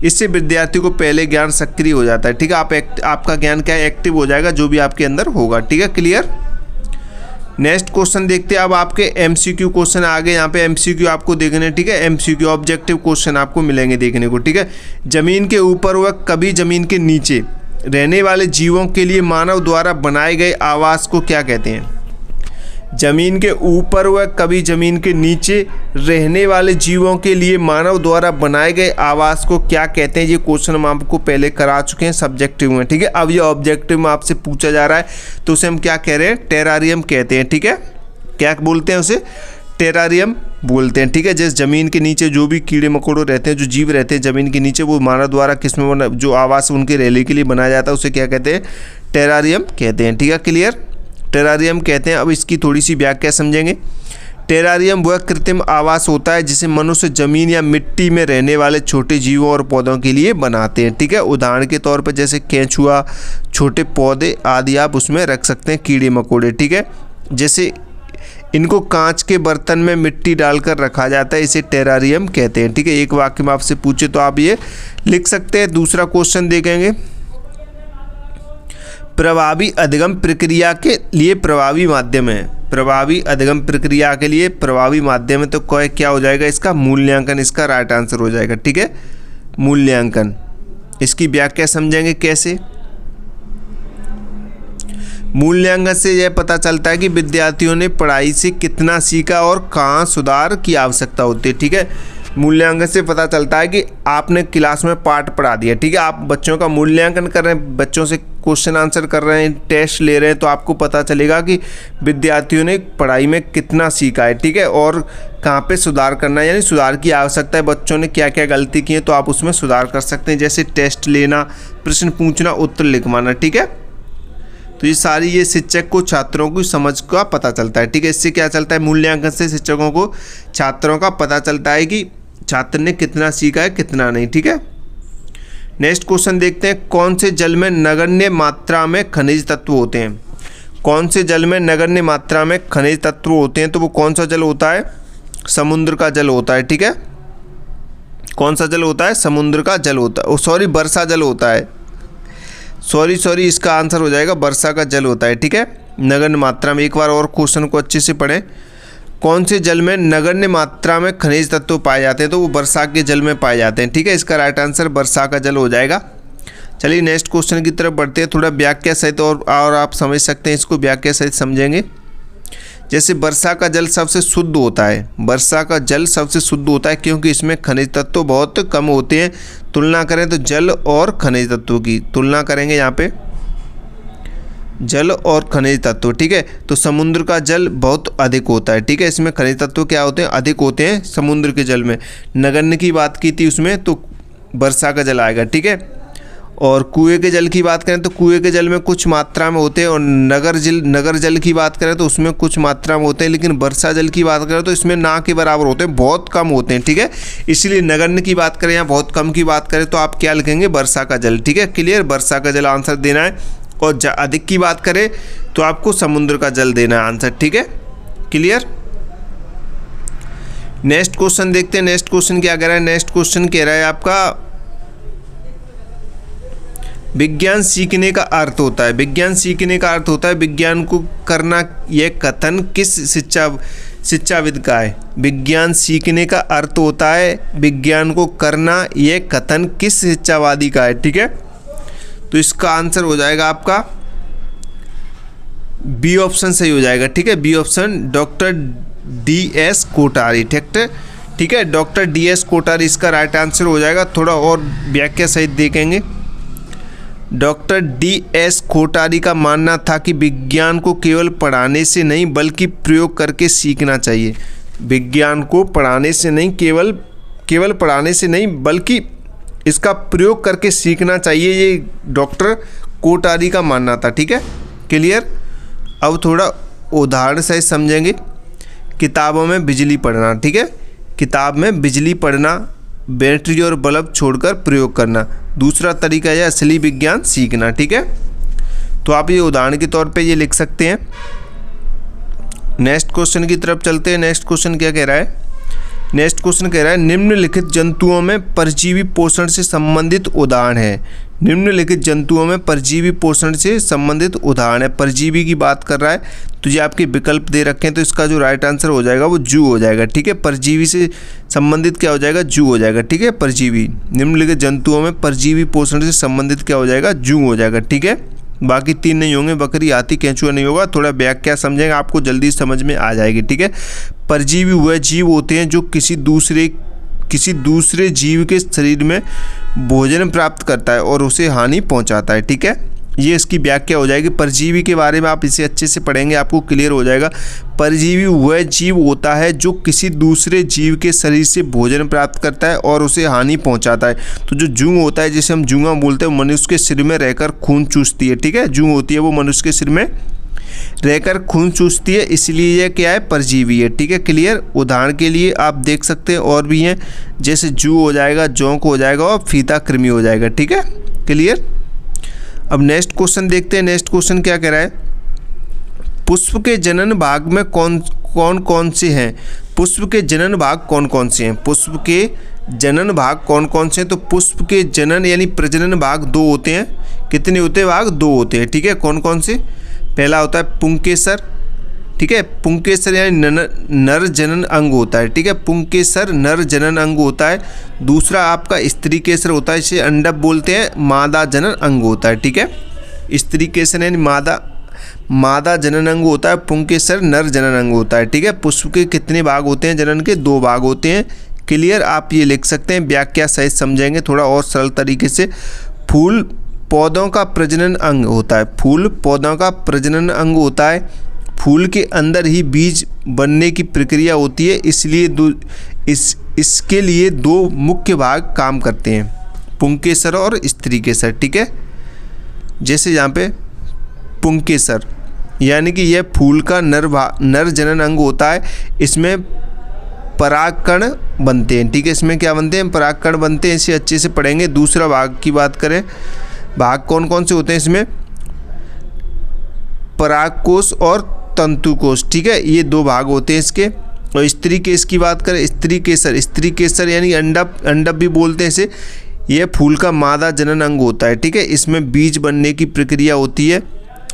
इससे विद्यार्थी को पहले ज्ञान सक्रिय हो जाता है। ठीक है, आपका ज्ञान क्या है, एक्टिव हो जाएगा जो भी आपके अंदर होगा। ठीक है, क्लियर। नेक्स्ट क्वेश्चन देखते हैं। अब आपके एमसीक्यू क्वेश्चन आगे, यहाँ पे एमसीक्यू आपको देखने। ठीक है, एमसीक्यू ऑब्जेक्टिव क्वेश्चन आपको मिलेंगे देखने को। ठीक है, जमीन के ऊपर व कभी जमीन के नीचे रहने वाले जीवों के लिए मानव द्वारा बनाए गए आवास को क्या कहते हैं। जमीन के ऊपर व कभी जमीन के नीचे रहने वाले जीवों के लिए मानव द्वारा बनाए गए आवास को क्या कहते हैं। ये क्वेश्चन हम आपको पहले करा चुके हैं सब्जेक्टिव में। ठीक है, अब ये ऑब्जेक्टिव में आपसे पूछा जा रहा है तो उसे हम क्या कह रहे हैं, टेरारियम कहते हैं। ठीक है, क्या बोलते हैं उसे, टेरारियम बोलते हैं। ठीक है, जैसे ज़मीन के नीचे जो भी कीड़े मकोड़े रहते हैं, जो जीव रहते हैं ज़मीन के नीचे, वो मानव द्वारा किसमें बना, जो आवास उनके रहने के लिए बनाया जाता है उसे क्या कहते हैं, टेरारियम कहते हैं। ठीक है, क्लियर, टेरारियम कहते हैं। अब इसकी थोड़ी सी व्याख्या समझेंगे। टेरारियम वह कृत्रिम आवास होता है जिसे मनुष्य जमीन या मिट्टी में रहने वाले छोटे जीवों और पौधों के लिए बनाते हैं। ठीक है, उदाहरण के तौर पर जैसे केंचुआ, छोटे पौधे आदि आप उसमें रख सकते हैं, कीड़े मकोड़े। ठीक है, जैसे इनको कांच के बर्तन में मिट्टी डालकर रखा जाता है, इसे टेरारियम कहते हैं। ठीक है, एक वाक्य में आपसे पूछे तो आप ये लिख सकते हैं। दूसरा क्वेश्चन देखेंगे, प्रभावी अधिगम प्रक्रिया के लिए प्रभावी माध्यम है। प्रभावी अधिगम प्रक्रिया के लिए प्रभावी माध्यम है तो क्या हो जाएगा, इसका मूल्यांकन, इसका राइट आंसर हो जाएगा। ठीक है, मूल्यांकन। इसकी व्याख्या समझेंगे कैसे। मूल्यांकन से यह पता चलता है कि विद्यार्थियों ने पढ़ाई से कितना सीखा और कहाँ सुधार की आवश्यकता होती है। ठीक है, मूल्यांकन से पता चलता है कि आपने क्लास में पाठ पढ़ा दिया। ठीक है, आप बच्चों का मूल्यांकन कर रहे हैं, बच्चों से क्वेश्चन आंसर कर रहे हैं, टेस्ट ले रहे हैं, तो आपको पता चलेगा कि विद्यार्थियों ने पढ़ाई में कितना सीखा है। ठीक है, और कहाँ पे सुधार करना है, यानी सुधार की आवश्यकता है, बच्चों ने क्या क्या गलती की है तो आप उसमें सुधार कर सकते हैं। जैसे टेस्ट लेना, प्रश्न पूछना, उत्तर लिखवाना। ठीक है, तो ये सारी ये शिक्षक को छात्रों की समझ का पता चलता है। ठीक है, इससे क्या चलता है, मूल्यांकन से शिक्षकों को छात्रों का पता चलता है कि छात्र ने कितना सीखा है कितना नहीं। ठीक है, नेक्स्ट क्वेश्चन देखते हैं। कौन से जल में नगण्य मात्रा में खनिज तत्व होते हैं। कौन से जल में नगण्य मात्रा में खनिज तत्व होते हैं, तो वो कौन सा जल होता है, समुद्र का जल होता है। ठीक है, कौन सा जल होता है, समुद्र का जल होता है, सॉरी वर्षा जल होता है, सॉरी इसका आंसर हो जाएगा वर्षा का जल होता है। ठीक है, नगण्य मात्रा में। एक बार और क्वेश्चन को अच्छे से पढ़ें। कौन से जल में नगण्य मात्रा में खनिज तत्व पाए जाते हैं, तो वो वर्षा के जल में पाए जाते हैं। ठीक है, इसका राइट आंसर वर्षा का जल हो जाएगा। चलिए नेक्स्ट क्वेश्चन की तरफ बढ़ते हैं। थोड़ा व्याख्या सहित और आप समझ सकते हैं, इसको व्याख्या सहित समझेंगे। जैसे वर्षा का जल सबसे शुद्ध होता है, वर्षा का जल सबसे शुद्ध होता है क्योंकि इसमें खनिज तत्व बहुत कम होते हैं। तुलना करें तो जल और खनिज तत्वों की तुलना करेंगे, यहाँ पे जल और खनिज तत्व। ठीक है, तो समुद्र का जल बहुत अधिक होता है। ठीक है, इसमें खनिज तत्व क्या होते हैं, अधिक होते हैं समुद्र के जल में। नगण्य की बात की थी उसमें तो वर्षा का जल आएगा। ठीक है, और कुएं के जल की बात करें तो कुएं के जल में कुछ मात्रा में होते हैं, और नगर जल की बात करें तो उसमें कुछ मात्रा में होते हैं, लेकिन वर्षा जल की बात करें तो इसमें ना के बराबर होते हैं, बहुत कम होते हैं। ठीक है, इसलिए नगण्य की बात करें या बहुत कम की बात करें तो आप क्या लिखेंगे, वर्षा का जल। ठीक है, क्लियर, वर्षा का जल आंसर देना है। और अधिक की बात करें तो आपको समुद्र का जल देना है आंसर। ठीक है, क्लियर। नेक्स्ट क्वेश्चन देखते हैं। नेक्स्ट क्वेश्चन क्या कह रहा है, नेक्स्ट क्वेश्चन कह रहा है आपका विज्ञान सीखने का अर्थ होता है। विज्ञान सीखने का अर्थ होता है विज्ञान को करना, यह कथन किस शिक्षाविद का है। विज्ञान सीखने का अर्थ होता है विज्ञान को करना, यह कथन किस शिक्षावादी का है। ठीक है, तो इसका आंसर हो जाएगा आपका बी ऑप्शन सही हो जाएगा। ठीक है, B option, doctor DS Kothari. ठीक है, डॉक्टर DS कोठारी इसका राइट आंसर हो जाएगा। थोड़ा और व्याख्या सहित देखेंगे। डॉक्टर DS कोठारी का मानना था कि विज्ञान को केवल पढ़ाने से नहीं बल्कि प्रयोग करके सीखना चाहिए। विज्ञान को पढ़ाने से नहीं, केवल पढ़ाने से नहीं बल्कि इसका प्रयोग करके सीखना चाहिए, ये डॉक्टर कोठारी का मानना था। ठीक है, क्लियर। अब थोड़ा उदाहरण सहित समझेंगे। किताबों में बिजली पढ़ना, ठीक है, किताब में बिजली पढ़ना, बैटरी और बल्ब छोड़कर प्रयोग करना। दूसरा तरीका है असली विज्ञान सीखना। ठीक है, तो आप ये उदाहरण के तौर पे ये लिख सकते हैं। नेक्स्ट क्वेश्चन की तरफ चलते हैं। नेक्स्ट क्वेश्चन क्या कह रहा है? नेक्स्ट क्वेश्चन कह रहा है निम्नलिखित जंतुओं में परजीवी पोषण से संबंधित उदाहरण है। निम्नलिखित जंतुओं में परजीवी पोषण से संबंधित उदाहरण है। परजीवी की बात कर रहा है, तो ये आपके विकल्प दे रखे हैं, तो इसका जो राइट आंसर हो जाएगा वो जू हो जाएगा। ठीक है, परजीवी से संबंधित क्या हो जाएगा? जू हो जाएगा। ठीक है, परजीवी, निम्नलिखित जंतुओं में परजीवी पोषण से संबंधित क्या हो जाएगा? जू हो जाएगा। ठीक है, बाकी तीन नहीं होंगे, बकरी, हाथी, केंचुआ नहीं होगा। थोड़ा व्याख्या समझेंगे, आपको जल्दी समझ में आ जाएगी। ठीक है, परजीवी वह जीव होते हैं जो किसी दूसरे जीव के शरीर में भोजन प्राप्त करता है और उसे हानि पहुंचाता है। ठीक है, ये इसकी व्याख्या हो जाएगी। परजीवी के बारे में आप इसे अच्छे से पढ़ेंगे, आपको क्लियर हो जाएगा। परजीवी वह जीव होता है जो किसी दूसरे जीव के शरीर से भोजन प्राप्त करता है और उसे हानि पहुंचाता है। तो जो जूं होता है, जिसे हम जूंगा बोलते हैं, मनुष्य के सिर में रहकर खून चूसती है। ठीक है, जूं होती है वो मनुष्य के सिर में रहकर खून चूसती है, इसलिए यह क्या है? परजीवी है। ठीक है, क्लियर। उदाहरण के लिए आप देख सकते हैं और भी हैं, जैसे जू हो जाएगा, जोंक हो जाएगा और फीता कृमि हो जाएगा। ठीक है, क्लियर। अब नेक्स्ट क्वेश्चन देखते हैं। नेक्स्ट क्वेश्चन क्या कह रहा है? पुष्प के जनन भाग में कौन से हैं? पुष्प के जनन भाग कौन कौन से हैं? पुष्प के जनन भाग कौन कौन से हैं? तो पुष्प के जनन यानी प्रजनन भाग दो होते हैं। कितने होते हैं भाग? दो होते हैं। ठीक है, कौन कौन से? पहला होता है पुंकेसर। ठीक है, पुंकेसर यानी नर जनन अंग होता है। ठीक है, पुंकेसर नर जनन अंग होता है। दूसरा आपका स्त्री केसर होता है, इसे अंडप बोलते हैं, मादा जनन अंग होता है। ठीक है, स्त्री केसर यानी मादा जनन अंग होता है, पुंकेसर नर जनन अंग होता है। ठीक है, पुष्प के कितने भाग होते हैं? जनन के दो भाग होते हैं। क्लियर, आप ये लिख सकते हैं, व्याख्या सहित समझेंगे थोड़ा और सरल तरीके से। फूल पौधों का प्रजनन अंग होता है। फूल पौधों का प्रजनन अंग होता है। फूल के अंदर ही बीज बनने की प्रक्रिया होती है, इसलिए इसके लिए दो मुख्य भाग काम करते हैं, पुंकेसर और स्त्री केसर। ठीक है, जैसे यहाँ पे पुंकेसर यानी कि यह फूल का नर जनन अंग होता है। इसमें परागकण बनते हैं। ठीक है, इसमें क्या बनते हैं? परागकण बनते हैं। इसे अच्छे से पढ़ेंगे। दूसरा भाग की बात करें, भाग कौन कौन से होते हैं इसमें? परागकोश और तंतुकोश। ठीक है, ये दो भाग होते हैं इसके। और स्त्री केस की बात करें, स्त्री केसर यानी अंडप भी बोलते हैं इसे। यह फूल का मादा जनन अंग होता है। ठीक है, इसमें बीज बनने की प्रक्रिया होती है।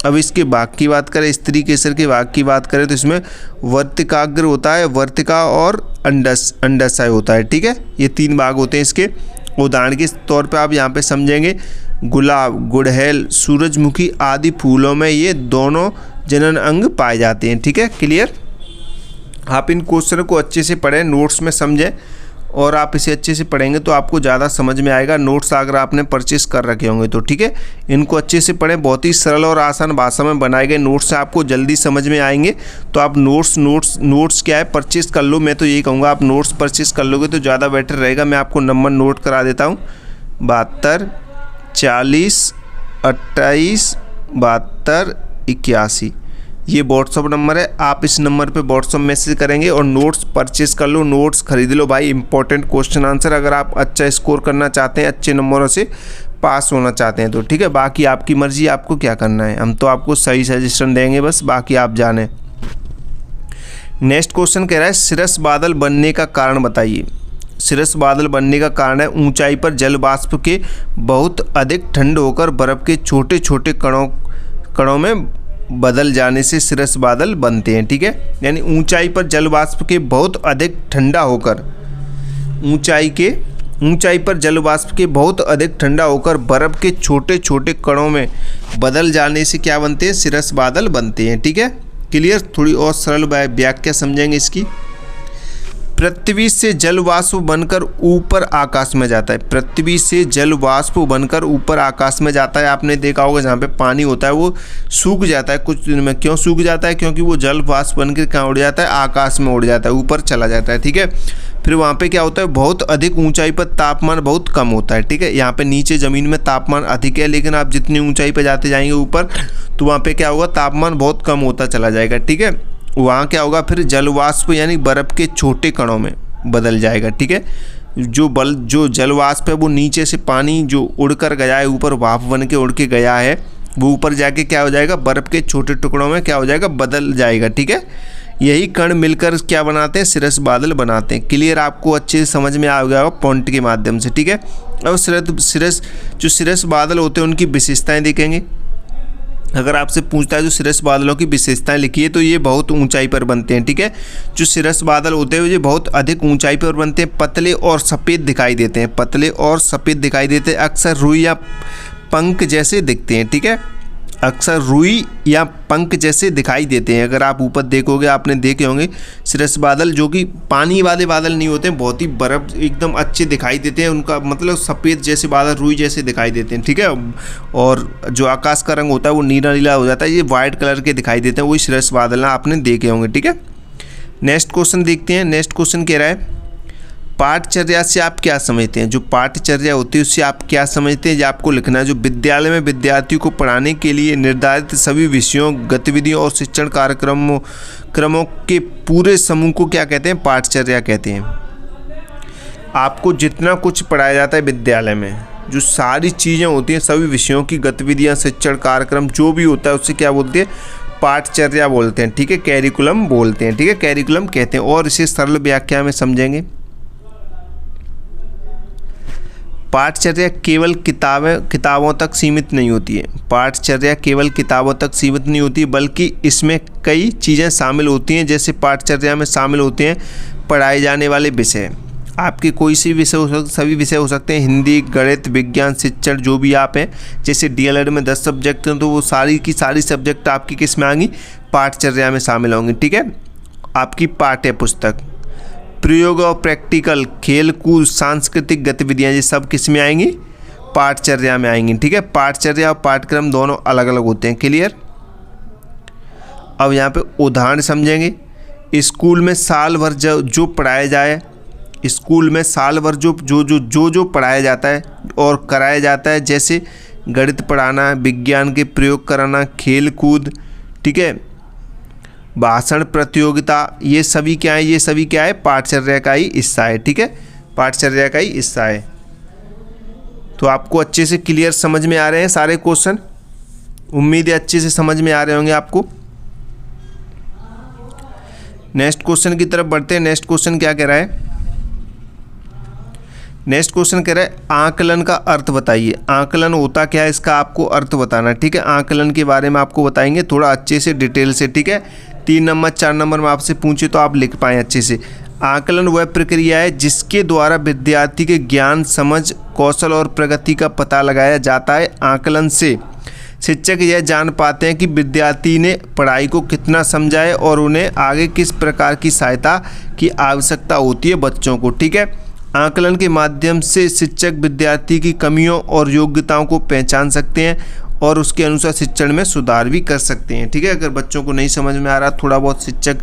अब इसके भाग की बात करें, स्त्री केसर के भाग की बात करें, तो इसमें वर्तिकाग्र होता है, वर्तिका और अंडाशय होता है। ठीक है, ये तीन भाग होते हैं इसके। उदाहरण के तौर पे आप यहाँ पे समझेंगे, गुलाब, गुड़हल, सूरजमुखी आदि फूलों में ये दोनों जनन अंग पाए जाते हैं। ठीक है, क्लियर। आप इन क्वेश्चन को अच्छे से पढ़ें, नोट्स में समझें, और आप इसे अच्छे से पढ़ेंगे तो आपको ज़्यादा समझ में आएगा। नोट्स अगर आपने परचेस कर रखे होंगे तो। ठीक है, इनको अच्छे से पढ़ें। बहुत ही सरल और आसान भाषा में बनाए गए नोट्स से आपको जल्दी समझ में आएंगे। तो आप नोट्स क्या है, परचेस कर लो। मैं तो यही कहूँगा, आप नोट्स परचेस कर लोगे तो ज़्यादा बेटर रहेगा। मैं आपको नंबर नोट करा देता हूँ, 72 40 28 72 81। ये व्हाट्सअप नंबर है। आप इस नंबर पे व्हाट्सअप मैसेज करेंगे और नोट्स परचेस कर लो, नोट्स खरीद लो भाई। इंपॉर्टेंट क्वेश्चन आंसर, अगर आप अच्छा स्कोर करना चाहते हैं, अच्छे नंबरों से पास होना चाहते हैं तो। ठीक है, बाकी आपकी मर्जी, आपको क्या करना है। हम तो आपको सही सजेशन देंगे, बस बाकी आप जानें। नेक्स्ट क्वेश्चन कह रहा है सिरस बादल बनने का कारण बताइए। सिरस बादल बनने का कारण है ऊंचाई पर जल वाष्प के बहुत अधिक ठंड होकर बर्फ़ के छोटे छोटे कणों में बदल जाने से सिरस बादल बनते हैं। ठीक है, यानी ऊंचाई पर जल वाष्प के बहुत अधिक ठंडा होकर, ऊंचाई पर जल वाष्प के बहुत अधिक ठंडा होकर बर्फ़ के छोटे छोटे कणों में बदल जाने से क्या बनते हैं? सिरस बादल बनते हैं। ठीक है, क्लियर। थोड़ी और सरल व्याख्या समझेंगे इसकी। पृथ्वी से जल वाष्प बनकर ऊपर आकाश में जाता है। पृथ्वी से जल वाष्प बनकर ऊपर आकाश में जाता है। आपने देखा होगा जहाँ पे पानी होता है वो सूख जाता है कुछ दिन में। क्यों सूख जाता है? क्योंकि वो जल वाष्प बनकर कहाँ उड़ जाता है? आकाश में उड़ जाता है, ऊपर चला जाता है। ठीक है, फिर वहाँ पे क्या होता है? बहुत अधिक ऊंचाई पर तापमान बहुत कम होता है। ठीक है, यहाँ पे नीचे ज़मीन में तापमान अधिक है, लेकिन आप जितनी ऊंचाई पर जाते जाएंगे ऊपर तो वहाँ पे क्या होगा? तापमान बहुत कम होता चला जाएगा। ठीक है, वहाँ क्या होगा? फिर जलवाष्प यानी बर्फ़ के छोटे कणों में बदल जाएगा। ठीक है, जो जलवाष्प है वो नीचे से पानी जो उड़कर गया है ऊपर, भाप बन के उड़ के गया है, वो ऊपर जाके क्या हो जाएगा? बर्फ़ के छोटे टुकड़ों में क्या हो जाएगा? बदल जाएगा। ठीक है, यही कण मिलकर क्या बनाते हैं? cirrus बादल बनाते हैं। क्लियर? आपको अच्छे से समझ में आ गया होगा पॉइंट के माध्यम से। ठीक है, अब cirrus बादल होते हैं उनकी विशेषताएँ देखेंगे। अगर आपसे पूछता है जो cirrus बादलों की विशेषताएं लिखिए तो ये बहुत ऊंचाई पर बनते हैं। ठीक है, जो cirrus बादल होते हैं ये बहुत अधिक ऊंचाई पर बनते हैं, पतले और सफ़ेद दिखाई देते हैं। पतले और सफ़ेद दिखाई देते हैं, अक्सर रुई या पंख जैसे दिखते हैं। ठीक है, अक्सर रुई या पंख जैसे दिखाई देते हैं। अगर आप ऊपर देखोगे, आपने देखे होंगे cirrus बादल जो कि पानी वाले बादल नहीं होते हैं, बहुत ही बर्फ़ एकदम अच्छे दिखाई देते हैं। उनका मतलब सफ़ेद जैसे बादल, रुई जैसे दिखाई देते हैं। ठीक है, और जो आकाश का रंग होता है वो नीला नीला हो जाता है, ये वाइट कलर के दिखाई देते हैं, वही cirrus बादल आपने देखे होंगे। ठीक है, नेक्स्ट क्वेश्चन देखते हैं। नेक्स्ट क्वेश्चन कह रहा है पाठचर्या से आप क्या समझते हैं? जो पाठचर्या होती है उससे आप क्या समझते हैं, ये आपको लिखना है। जो विद्यालय में विद्यार्थियों को पढ़ाने के लिए निर्धारित सभी विषयों, गतिविधियों और शिक्षण कार्यक्रमों के पूरे समूह को क्या कहते हैं? पाठचर्या कहते हैं। आपको जितना कुछ पढ़ाया जाता है विद्यालय में, जो सारी चीज़ें होती हैं, सभी विषयों की गतिविधियाँ, शिक्षण कार्यक्रम जो भी होता है उससे क्या बोलते हैं? पाठचर्या बोलते हैं। ठीक है, कैरिकुलम बोलते हैं। ठीक है, कैरिकुलम कहते हैं। और इसे सरल व्याख्या में समझेंगे। पाठचर्या केवल किताबों तक सीमित नहीं होती है। पाठचर्या केवल किताबों तक सीमित नहीं होती, बल्कि इसमें कई चीज़ें शामिल होती हैं। जैसे पाठचर्या में शामिल होते हैं पढ़ाए जाने वाले विषय। आपके कोई सी विषय हो सकते, सभी विषय हो सकते हैं, हिंदी, गणित, विज्ञान, शिक्षण, जो भी आप हैं। जैसे DLED में 10 सब्जेक्ट हैं तो वो सारी की सारी सब्जेक्ट आपकी किस में आएंगी? पाठचर्या में शामिल होंगी। ठीक है, आपकी पाठ्य पुस्तक, प्रयोग और प्रैक्टिकल, खेल कूद, सांस्कृतिक गतिविधियाँ, ये सब किस में आएंगी? पाठचर्या में आएंगी। ठीक है, पाठचर्या और पाठ्यक्रम दोनों अलग अलग होते हैं। क्लियर? अब यहाँ पे उदाहरण समझेंगे। स्कूल में साल भर जो पढ़ाया जाए, स्कूल में साल भर जो पढ़ाया जाता है और कराया जाता है, जैसे गणित पढ़ाना, विज्ञान के प्रयोग कराना, खेल कूद, ठीक है, भाषण प्रतियोगिता, ये सभी क्या है? ये सभी क्या है? पाठचर्या का ही हिस्सा है। ठीक है, पाठचर्या का ही हिस्सा है। तो आपको अच्छे से क्लियर समझ में आ रहे हैं सारे क्वेश्चन? उम्मीद है अच्छे से समझ में आ रहे होंगे आपको। नेक्स्ट क्वेश्चन की तरफ बढ़ते हैं। नेक्स्ट क्वेश्चन क्या कह रहा है? नेक्स्ट क्वेश्चन कह रहा है आकलन का अर्थ बताइए। आकलन होता क्या है, इसका आपको अर्थ बताना है। ठीक है, आकलन के बारे में आपको बताएंगे थोड़ा अच्छे से डिटेल से। ठीक है, 3 नंबर 4 नंबर में आपसे पूछे तो आप लिख पाएँ अच्छे से। आकलन वह प्रक्रिया है जिसके द्वारा विद्यार्थी के ज्ञान, समझ, कौशल और प्रगति का पता लगाया जाता है। आकलन से शिक्षक यह जान पाते हैं कि विद्यार्थी ने पढ़ाई को कितना समझा है और उन्हें आगे किस प्रकार की सहायता की आवश्यकता होती है बच्चों को। ठीक है, आकलन के माध्यम से शिक्षक विद्यार्थी की कमियों और योग्यताओं को पहचान सकते हैं और उसके अनुसार शिक्षण में सुधार भी कर सकते हैं। ठीक है, अगर बच्चों को नहीं समझ में आ रहा, थोड़ा बहुत शिक्षक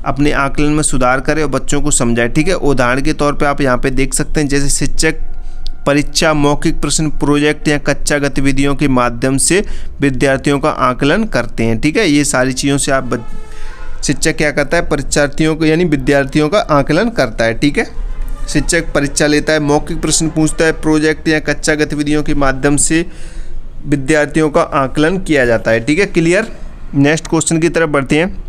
अपने आकलन में सुधार करे और बच्चों को समझाए। ठीक है, उदाहरण के तौर पे आप यहाँ पे देख सकते हैं, जैसे शिक्षक परीक्षा, मौखिक प्रश्न, प्रोजेक्ट या कक्षा गतिविधियों के माध्यम से विद्यार्थियों का आकलन करते हैं। ठीक है, ये सारी चीज़ों से आप शिक्षक क्या करता है? परीक्षार्थियों को यानी विद्यार्थियों का आकलन करता है। ठीक है, शिक्षक परीक्षा लेता है, मौखिक प्रश्न पूछता है, प्रोजेक्ट या कक्षा गतिविधियों के माध्यम से विद्यार्थियों का आकलन किया जाता है। ठीक है, क्लियर? नेक्स्ट क्वेश्चन की तरफ बढ़ते हैं।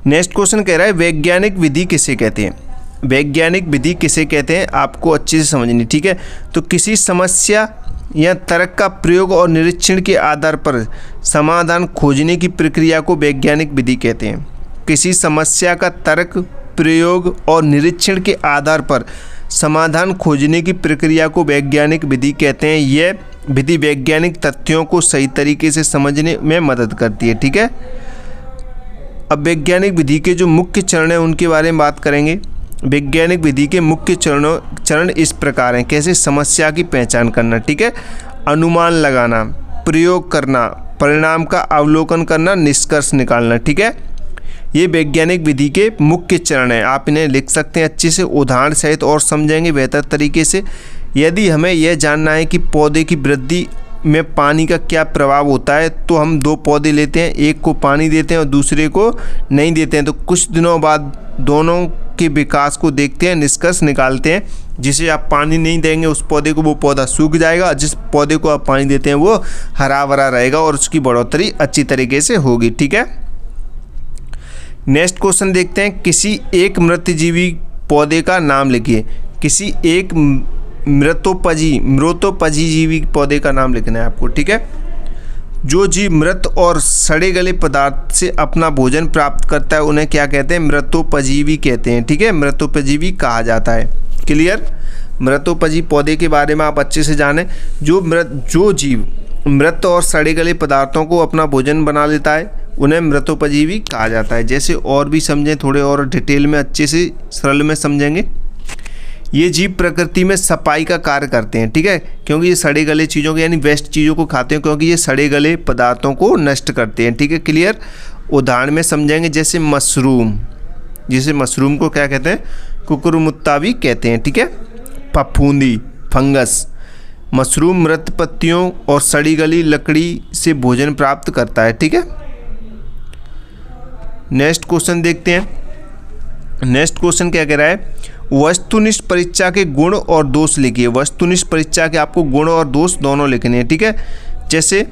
नेक्स्ट क्वेश्चन कह रहा है वैज्ञानिक विधि किसे कहते हैं? वैज्ञानिक विधि किसे कहते हैं आपको अच्छे से समझनी। ठीक है, तो किसी समस्या या तर्क का प्रयोग और निरीक्षण के आधार पर समाधान खोजने की प्रक्रिया को वैज्ञानिक विधि कहते हैं। किसी समस्या का तर्क, प्रयोग और निरीक्षण के आधार पर समाधान खोजने की प्रक्रिया को वैज्ञानिक विधि कहते हैं। यह विधि वैज्ञानिक तथ्यों को सही तरीके से समझने में मदद करती है। ठीक है, अब वैज्ञानिक विधि के जो मुख्य चरण हैं उनके बारे में बात करेंगे। वैज्ञानिक विधि के मुख्य चरण इस प्रकार हैं। कैसे? समस्या की पहचान करना, ठीक है, अनुमान लगाना, प्रयोग करना, परिणाम का अवलोकन करना, निष्कर्ष निकालना, ठीक है। ये वैज्ञानिक विधि के मुख्य चरण हैं। आप इन्हें लिख सकते हैं अच्छे से, उदाहरण सहित और समझेंगे बेहतर तरीके से। यदि हमें यह जानना है कि पौधे की वृद्धि में पानी का क्या प्रभाव होता है, तो हम दो पौधे लेते हैं, एक को पानी देते हैं और दूसरे को नहीं देते हैं, तो कुछ दिनों बाद दोनों के विकास को देखते हैं, निष्कर्ष निकालते हैं। जिसे आप पानी नहीं देंगे उस पौधे को, वो पौधा सूख जाएगा, जिस पौधे को आप पानी देते हैं वो हरा भरा रहेगा और उसकी बढ़ोतरी अच्छी तरीके से होगी, ठीक है। नेक्स्ट क्वेश्चन देखते हैं। किसी एक मृतजीवी पौधे का नाम लिखिए। किसी एक मृतोपजीवी पौधे का नाम लिखना है आपको, ठीक है। जो जीव मृत और सड़े गले पदार्थ से अपना भोजन प्राप्त करता है उन्हें क्या कहते हैं? मृतोपजीवी कहते हैं, ठीक है, मृतोपजीवी कहा जाता है। क्लियर? मृतोपजीवी पौधे के बारे में आप अच्छे से जानें। जो जीव मृत और सड़े गले पदार्थों को अपना भोजन बना लेता है उन्हें मृतोपजीवी कहा जाता है। जैसे और भी समझें, थोड़े और डिटेल में अच्छे से सरल में समझेंगे। ये जीव प्रकृति में सफाई का कार्य करते हैं, ठीक है, क्योंकि ये सड़े गले चीज़ों को यानी वेस्ट चीज़ों को खाते हैं, क्योंकि ये सड़े गले पदार्थों को नष्ट करते हैं, ठीक है। क्लियर? उदाहरण में समझेंगे। जैसे मशरूम को क्या कहते हैं? कुकुरमुत्ता भी कहते हैं, ठीक है। फफूंदी, फंगस। मशरूम मृत पत्तियों और सड़ी गली लकड़ी से भोजन प्राप्त करता है, ठीक है। नेक्स्ट क्वेश्चन देखते हैं। नेक्स्ट क्वेश्चन क्या कह रहा है? वस्तुनिष्ठ परीक्षा के गुण और दोष लिखिए। वस्तुनिष्ठ परीक्षा के आपको गुण और दोष दोनों लिखने हैं, ठीक है। जैसे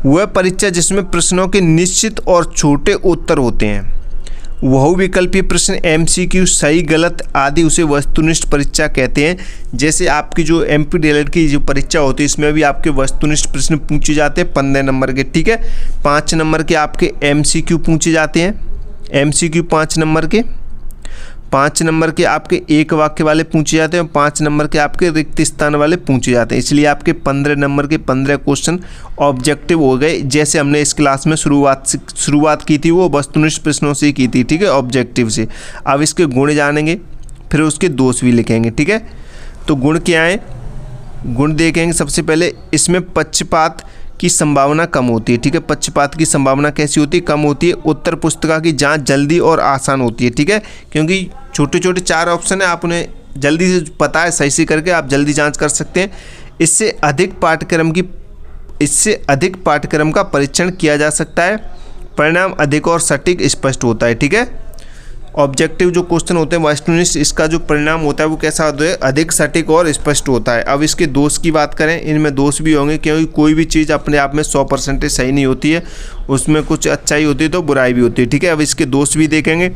वह परीक्षा जिसमें प्रश्नों के निश्चित और छोटे उत्तर होते हैं, बहुविकल्पीय प्रश्न, एमसीक्यू, सही गलत आदि, उसे वस्तुनिष्ठ परीक्षा कहते हैं। जैसे आपकी जो एमपीडीएलएड की जो परीक्षा होती है इसमें भी आपके वस्तुनिष्ठ प्रश्न पूछे जाते हैं 15 नंबर के, ठीक है। 5 नंबर के आपके एमसीक्यू पूछे जाते हैं। एमसीक्यू 5 नंबर के, 5 नंबर के आपके एक वाक्य वाले पूछे जाते हैं और 5 नंबर के आपके रिक्त स्थान वाले पूछे जाते हैं। इसलिए आपके 15 नंबर के 15 क्वेश्चन ऑब्जेक्टिव हो गए। जैसे हमने इस क्लास में शुरुआत की थी वो वस्तुनिष्ठ प्रश्नों से की थी, ठीक है, ऑब्जेक्टिव से। अब इसके गुण जानेंगे, फिर उसके दोष भी लिखेंगे, ठीक है। तो गुण क्या है? गुण देखेंगे। सबसे पहले इसमें पक्षपात की संभावना कम होती है, ठीक है। पक्षपात की संभावना कैसी होती है? कम होती है। उत्तर पुस्तिका की जांच जल्दी और आसान होती है, ठीक है, क्योंकि छोटे छोटे 4 ऑप्शन है, आप उन्हें जल्दी से पता है सही से करके आप जल्दी जांच कर सकते हैं। इससे अधिक पाठ्यक्रम का परीक्षण किया जा सकता है। परिणाम अधिक और सटीक स्पष्ट होता है, ठीक है। ऑब्जेक्टिव जो क्वेश्चन होते हैं वस्तुनिष्ठ, इसका जो परिणाम होता है वो कैसा होता है? अधिक सटीक और स्पष्ट होता है। अब इसके दोष की बात करें, इनमें दोष भी होंगे, क्योंकि कोई भी चीज़ अपने आप में 100% सही नहीं होती है, उसमें कुछ अच्छाई होती है तो बुराई भी होती है, ठीक है। अब इसके दोष भी देखेंगे।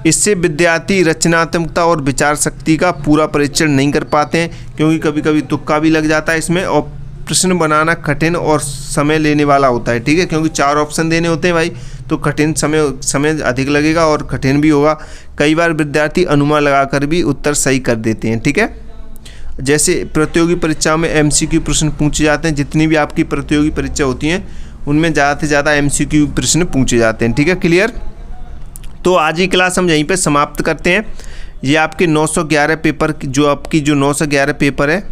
इससे विद्यार्थी रचनात्मकता और विचार शक्ति का पूरा परीक्षण नहीं कर पाते हैं, क्योंकि कभी कभी तुक्का भी लग जाता है इसमें, और प्रश्न बनाना कठिन और समय लेने वाला होता है, ठीक है, क्योंकि 4 ऑप्शन देने होते हैं भाई, तो कठिन समय अधिक लगेगा और कठिन भी होगा। कई बार विद्यार्थी अनुमान लगाकर भी उत्तर सही कर देते हैं, ठीक है। जैसे प्रतियोगी परीक्षाओं में एमसीक्यू प्रश्न पूछे जाते हैं। जितनी भी आपकी प्रतियोगी परीक्षा होती हैं उनमें ज़्यादा से ज़्यादा एमसीक्यू प्रश्न पूछे जाते हैं, ठीक है। क्लियर? तो आज की क्लास हम यहीं पे समाप्त करते हैं। ये आपके 911 पेपर जो 911 पेपर है,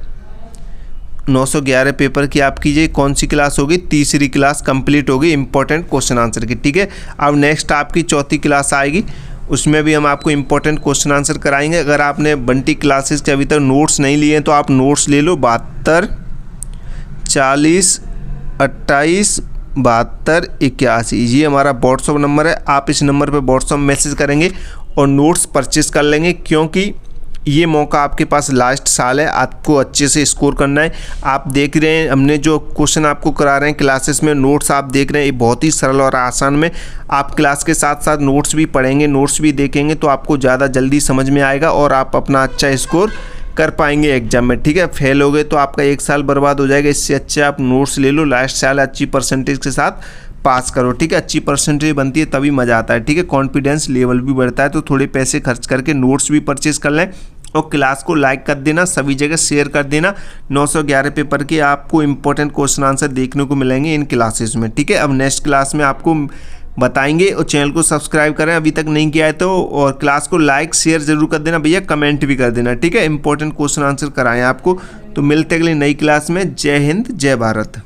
911 पेपर की आपकी ये कौन सी क्लास होगी? तीसरी क्लास कंप्लीट होगी इंपॉर्टेंट क्वेश्चन आंसर की, ठीक है। अब नेक्स्ट आपकी चौथी क्लास आएगी, उसमें भी हम आपको इंपॉर्टेंट क्वेश्चन आंसर कराएंगे। अगर आपने बंटी क्लासेस के अभी तक नोट्स नहीं लिए हैं तो आप नोट्स ले लो। 72 40 28 72 81, ये हमारा व्हाट्सअप नंबर है। आप इस नंबर पर व्हाट्सअप मैसेज करेंगे और नोट्स परचेज़ कर लेंगे, क्योंकि ये मौका आपके पास लास्ट साल है, आपको अच्छे से स्कोर करना है। आप देख रहे हैं हमने जो क्वेश्चन आपको करा रहे हैं क्लासेस में, नोट्स आप देख रहे हैं, ये बहुत ही सरल और आसान में। आप क्लास के साथ साथ नोट्स भी पढ़ेंगे, नोट्स भी देखेंगे, तो आपको ज़्यादा जल्दी समझ में आएगा और आप अपना अच्छा स्कोर कर पाएंगे एग्जाम में, ठीक है। फेल हो गए तो आपका 1 साल बर्बाद हो जाएगा। इससे अच्छे आप नोट्स ले लो, लास्ट साल अच्छी परसेंटेज के साथ पास करो, ठीक है। अच्छी परसेंटेज बनती है तभी मज़ा आता है, ठीक है। कॉन्फिडेंस लेवल भी बढ़ता है। तो थोड़े पैसे खर्च करके नोट्स भी परचेज कर लें और क्लास को लाइक कर देना, सभी जगह शेयर कर देना। 911 पेपर के आपको इंपॉर्टेंट क्वेश्चन आंसर देखने को मिलेंगे इन क्लासेस में, ठीक है। अब नेक्स्ट क्लास में आपको बताएंगे। और चैनल को सब्सक्राइब करें अभी तक नहीं किया है तो, और क्लास को लाइक शेयर जरूर कर देना भैया, कमेंट भी कर देना, ठीक है। इंपॉर्टेंट क्वेश्चन आंसर कराएं आपको। तो मिलते अगली नई क्लास में। जय हिंद, जय भारत।